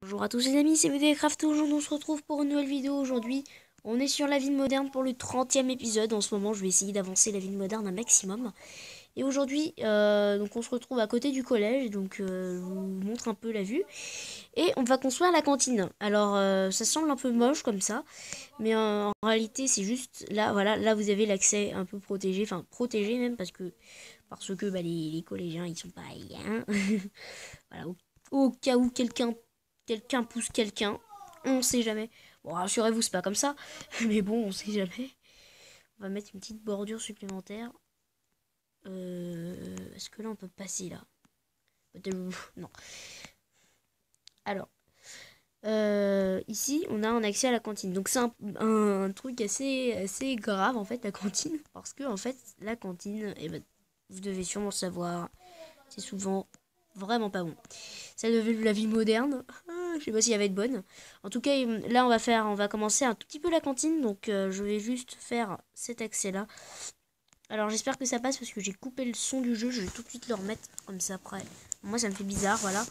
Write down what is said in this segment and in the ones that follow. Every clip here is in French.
Bonjour à tous les amis, c'est VDCraft. Aujourd'hui on se retrouve pour une nouvelle vidéo. Aujourd'hui on est sur la ville moderne pour le 30e épisode. En ce moment je vais essayer d'avancer la ville moderne un maximum. Et aujourd'hui donc on se retrouve à côté du collège. Donc je vous montre un peu la vue. Et on va construire la cantine. Alors ça semble un peu moche comme ça. Mais en réalité c'est juste là, voilà, là vous avez l'accès un peu protégé. Enfin protégé même parce que bah, les collégiens ils sont pas rien. Voilà, au cas où quelqu'un pousse quelqu'un, on sait jamais. Bon, rassurez-vous, c'est pas comme ça, mais bon, on sait jamais. On va mettre une petite bordure supplémentaire. Est-ce que là on peut passer là? Non. Alors, ici on a un accès à la cantine. Donc c'est un truc assez grave en fait, la cantine, parce que en fait la cantine, eh ben, vous devez sûrement le savoir, c'est souvent vraiment pas bon. Celle de la vie moderne, je sais pas si elle va être bonne. En tout cas, là on va commencer un tout petit peu la cantine, donc je vais juste faire cet accès là. Alors j'espère que ça passe parce que j'ai coupé le son du jeu, je vais tout de suite le remettre comme ça après. Moi ça me fait bizarre, voilà.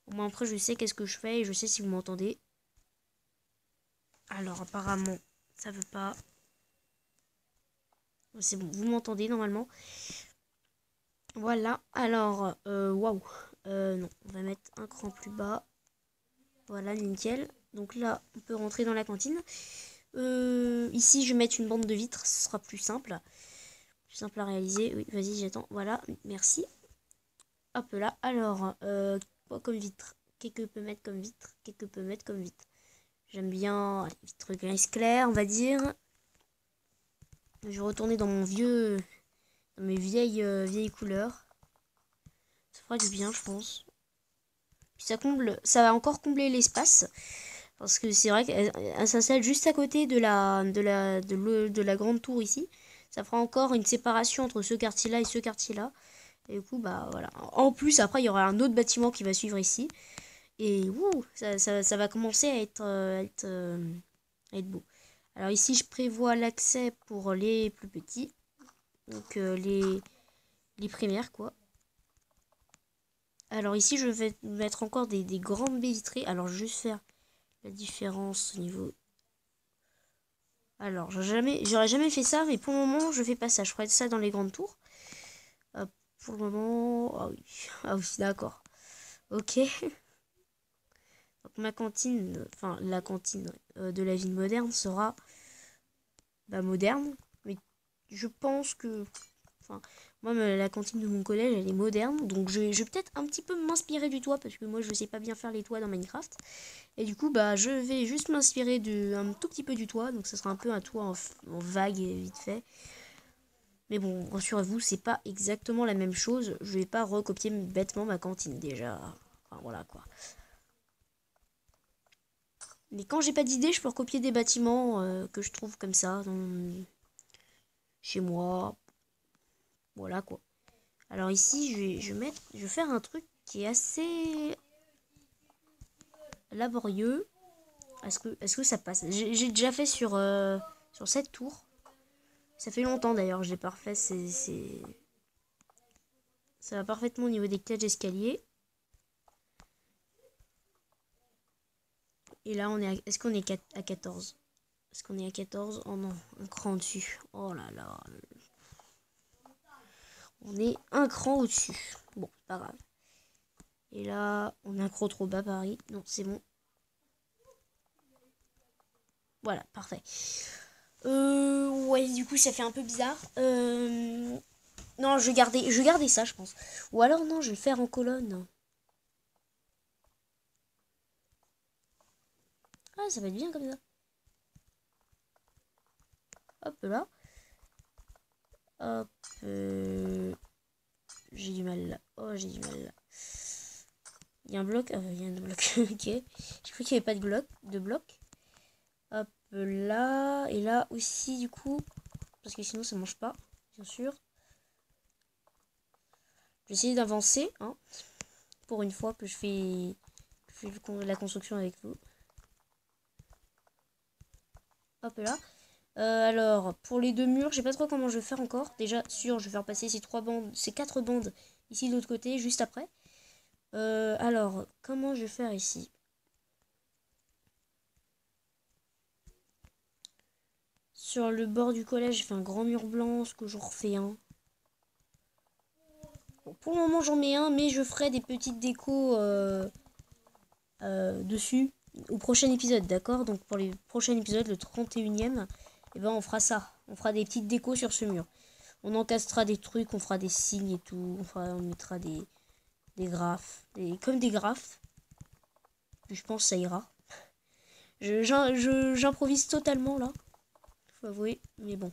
Au moins après je sais qu'est-ce que je fais et je sais si vous m'entendez. Alors apparemment ça veut pas. C'est bon, vous m'entendez normalement. Voilà, alors waouh. Non, on va mettre un cran plus bas. Voilà, nickel. Donc là, on peut rentrer dans la cantine. Ici, je vais mettre une bande de vitres, ce sera plus simple. Plus simple à réaliser. Oui, vas-y, j'attends. Voilà, merci. Hop là. Alors, quoi comme vitre? Qu'est-ce que peut mettre comme vitre? Qu'est-ce que peut mettre comme vitre? J'aime bien les vitres gris clair, on va dire. Je vais retourner dans dans mes vieilles couleurs. Ça fera du bien, je pense. Puis ça va encore combler l'espace. Parce que c'est vrai qu'elle s'installe juste à côté de la grande tour ici. Ça fera encore une séparation entre ce quartier-là et ce quartier-là. Et du coup, bah voilà. En plus, après, il y aura un autre bâtiment qui va suivre ici. Et ouh, ça va commencer à être beau. Alors ici, je prévois l'accès pour les plus petits. Donc les primaires, quoi. Alors ici, je vais mettre encore des grandes baies vitrées. Alors, je vais juste faire la différence au niveau. Alors, j'aurais jamais fait ça, mais pour le moment, je fais pas ça. Je ferai ça dans les grandes tours. Pour le moment, ah oui, d'accord. Ok. Donc ma cantine, enfin la cantine de la ville moderne sera bah, moderne, mais je pense que, enfin, moi la cantine de mon collège, elle est moderne, donc je vais peut-être un petit peu m'inspirer du toit parce que moi je sais pas bien faire les toits dans Minecraft. Et du coup, bah, je vais juste m'inspirer un tout petit peu du toit. Donc, ça sera un peu un toit en vague et vite fait. Mais bon, rassurez-vous, c'est pas exactement la même chose. Je vais pas recopier bêtement ma cantine déjà. Enfin, voilà quoi. Mais quand j'ai pas d'idée, je peux recopier des bâtiments que je trouve comme ça chez moi. Voilà quoi. Alors ici, je vais faire un truc qui est assez laborieux. Est-ce que ça passe? J'ai déjà fait sur cette tour. Ça fait longtemps d'ailleurs, je l'ai pas refait. Ça va parfaitement au niveau des cages d'escalier. Et là, est-ce qu'on est à 14? Est-ce qu'on est à 14? Oh non, un cran au-dessus. Oh là là. On est un cran au-dessus. Bon, pas grave. Et là, on est un cran trop bas, Paris. Non, c'est bon. Voilà, parfait. Ouais, du coup, ça fait un peu bizarre. Non, je vais garder ça, je pense. Ou alors, non, je vais le faire en colonne. Ah, ça va être bien comme ça. Hop là. Hop. J'ai du mal là. Oh, j'ai du mal là. Il y a un bloc. Il y a un bloc. Ok. J'ai cru qu'il n'y avait pas de bloc. Hop là. Et là aussi, du coup. Parce que sinon, ça mange pas. Bien sûr. Je vais essayer d'avancer. Hein, pour une fois que je fais la construction avec vous. Hop là. Alors, pour les deux murs, je sais pas trop comment je vais faire encore. Déjà, sûr, je vais faire passer ces 4 bandes ici de l'autre côté, juste après. Alors, comment je vais faire ici? Sur le bord du collège, j'ai fait un grand mur blanc, ce que j'en refais un. Bon, pour le moment, j'en mets un, mais je ferai des petites décos dessus au prochain épisode, d'accord? Donc pour les prochains épisodes, le 31e, et ben on fera ça. On fera des petites décos sur ce mur. On encastrera des trucs, on fera des signes et tout. On mettra des graphes. Comme des graphes. Je pense que ça ira. J'improvise totalement là. Faut avouer. Mais bon.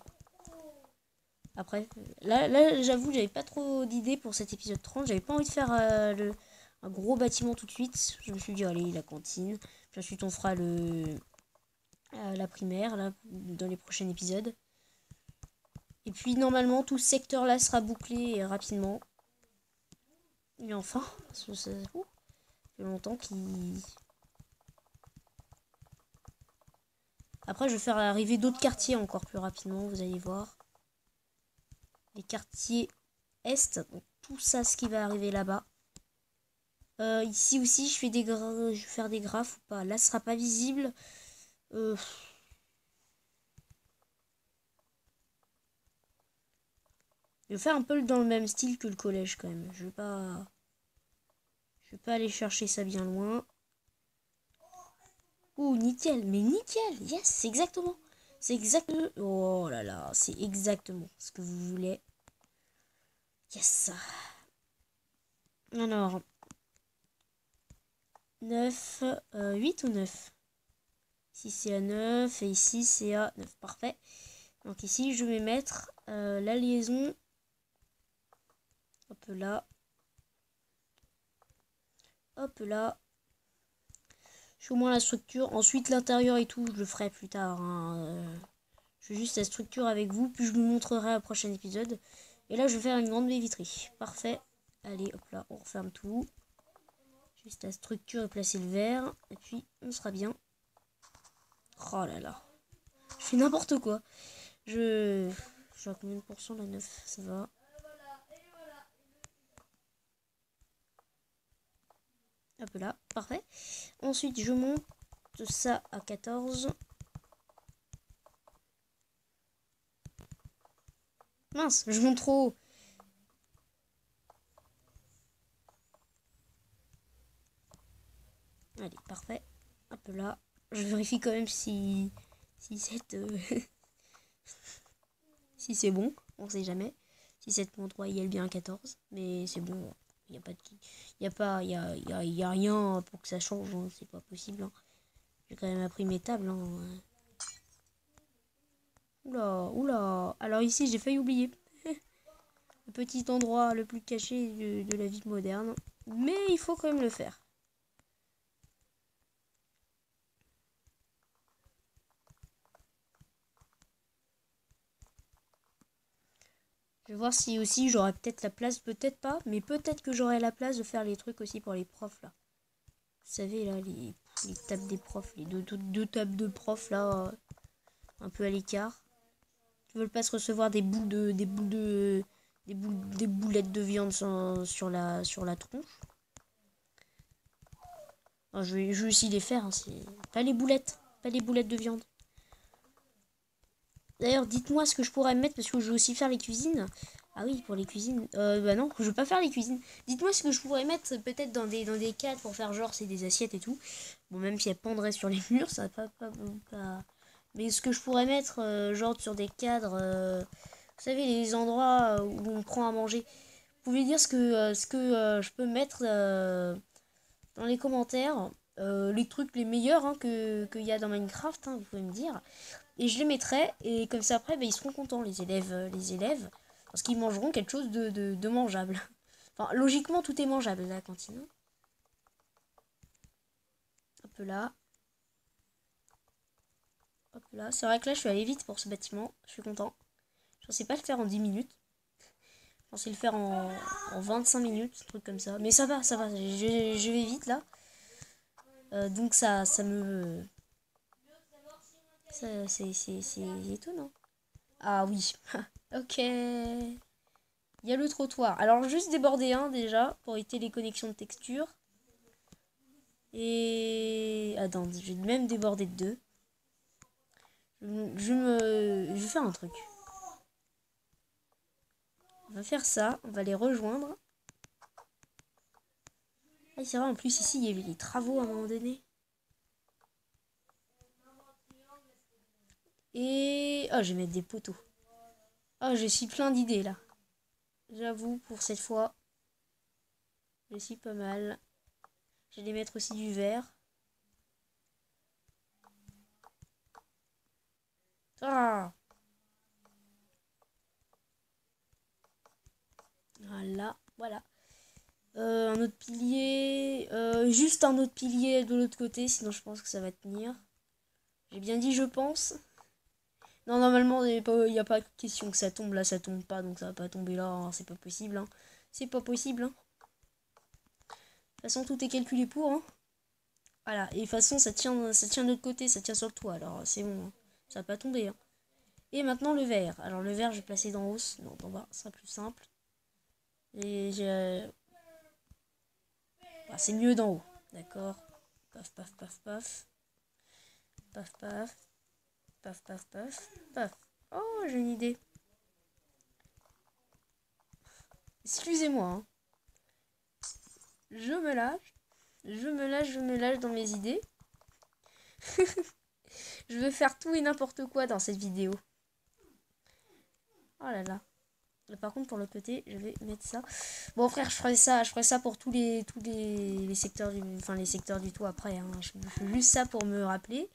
Après, là j'avoue, j'avais pas trop d'idées pour cet épisode 30. J'avais pas envie de faire un gros bâtiment tout de suite. Je me suis dit, allez, la cantine. Puis ensuite, on fera la primaire là, dans les prochains épisodes. Et puis, normalement, tout ce secteur-là sera bouclé rapidement. Et enfin, ça fait longtemps qu'il... Après, je vais faire arriver d'autres quartiers encore plus rapidement, vous allez voir. Les quartiers est, donc tout ça, ce qui va arriver là-bas. Ici aussi, je vais faire des graphes ou pas. Là, ce sera pas visible. Je vais faire un peu dans le même style que le collège quand même. Je vais pas aller chercher ça bien loin. Ouh, nickel, mais nickel, yes, c'est exactement. C'est exactement. Oh là là, c'est exactement ce que vous voulez. Yes. Alors, 9, 8 ou 9? Ici c'est à 9 et ici c'est à 9. Parfait. Donc ici je vais mettre la liaison. Hop là. Hop là. Je fais au moins la structure. Ensuite l'intérieur et tout, je le ferai plus tard. Hein. Je fais juste la structure avec vous, puis je vous montrerai au prochain épisode. Et là je vais faire une grande baie vitrée. Parfait. Allez, hop là, on referme tout. Juste la structure et placer le verre. Et puis on sera bien. Oh là là. Je fais n'importe quoi. Je suis à combien de pourcents la 9? Ça va. Hop là, parfait. Ensuite, je monte ça à 14. Mince, je monte trop haut. Allez, parfait. Hop là. Je vérifie quand même si si c'est bon. On sait jamais. Si cette montre il y a bien un 14. Mais c'est bon. Il n'y a pas de... Il y a rien pour que ça change. Hein. C'est pas possible. Hein. J'ai quand même appris mes tables. Hein. Oula, oula. Alors ici, j'ai failli oublier. Le petit endroit le plus caché de la vie moderne. Mais il faut quand même le faire. Je vais voir si aussi j'aurai peut-être la place, peut-être pas, mais peut-être que j'aurai la place de faire les trucs aussi pour les profs là. Vous savez là, les tables des profs, les deux tables de profs là, un peu à l'écart. Qui veulent pas se recevoir des boulettes de viande sur la tronche. Alors, je vais aussi les faire, hein, pas les boulettes, pas les boulettes de viande. D'ailleurs, dites-moi ce que je pourrais mettre parce que je veux aussi faire les cuisines. Ah oui, pour les cuisines. Bah non, je veux pas faire les cuisines. Dites-moi ce que je pourrais mettre peut-être dans des cadres pour faire genre c'est des assiettes et tout. Bon, même si elles pendraient sur les murs, ça va pas. Mais ce que je pourrais mettre genre sur des cadres, vous savez, les endroits où on prend à manger. Vous pouvez dire ce que je peux mettre dans les commentaires. Les trucs les meilleurs hein, qu'il y a dans Minecraft, hein, vous pouvez me dire. Et je les mettrai, et comme ça après, bah, ils seront contents, les élèves, parce qu'ils mangeront quelque chose de mangeable. Enfin, logiquement, tout est mangeable à la cantine. Hop là. Hop là. C'est vrai que là, je suis allée vite pour ce bâtiment. Je suis content. Je pensais pas le faire en 10 minutes. Je pensais le faire en 25 minutes, un truc comme ça. Mais ça va, ça va. Je vais vite là. Donc ça me... C'est étonnant. Ah oui. Ok. Il y a le trottoir. Alors juste déborder un déjà pour éviter les connexions de texture. Et... Attends, je vais même déborder de 2. Je vais faire un truc. On va faire ça, on va les rejoindre. Ah, c'est vrai, en plus ici, il y avait les travaux à un moment donné. Et... Oh, je vais mettre des poteaux. Oh, je suis plein d'idées, là. J'avoue, pour cette fois, je suis pas mal. Je vais mettre aussi du verre. Ah! Voilà. Un autre pilier. Juste un autre pilier de l'autre côté, sinon je pense que ça va tenir. J'ai bien dit je pense. Non, normalement, il n'y a pas question que ça tombe. Là, ça tombe pas, donc ça va pas tomber là. Hein, c'est pas possible. Hein. C'est pas possible. Hein. De toute façon, tout est calculé pour. Hein. Voilà. Et de toute façon, ça tient de l'autre côté. Ça tient sur le toit. Alors, c'est bon. Hein. Ça va pas tomber. Hein. Et maintenant, le verre. Alors, le verre, je vais placer d'en haut. Non, d'en bas. Ce sera plus simple. Et j'ai... Ah, c'est mieux d'en haut. D'accord. Paf, paf, paf, paf. Paf, paf. Paf, paf, paf. Paf. Oh, j'ai une idée. Excusez-moi. Hein. Je me lâche. Je me lâche dans mes idées. Je veux faire tout et n'importe quoi dans cette vidéo. Oh là là. Par contre, pour le côté, je vais mettre ça. Bon, frère, je ferai ça pour tous les secteurs les secteurs du toit après. Hein. Je fais juste ça pour me rappeler.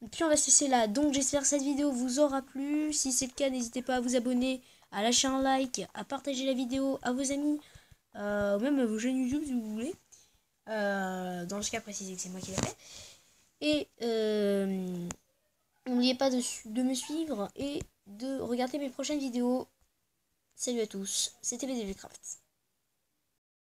Et puis, on va se laisser là. Donc, j'espère que cette vidéo vous aura plu. Si c'est le cas, n'hésitez pas à vous abonner, à lâcher un like, à partager la vidéo à vos amis, ou même à vos chaînes YouTube si vous voulez. Dans ce cas précisé que c'est moi qui l'ai fait. Et n'oubliez pas de me suivre et de regarder mes prochaines vidéos. Salut à tous, c'était BDVcraft.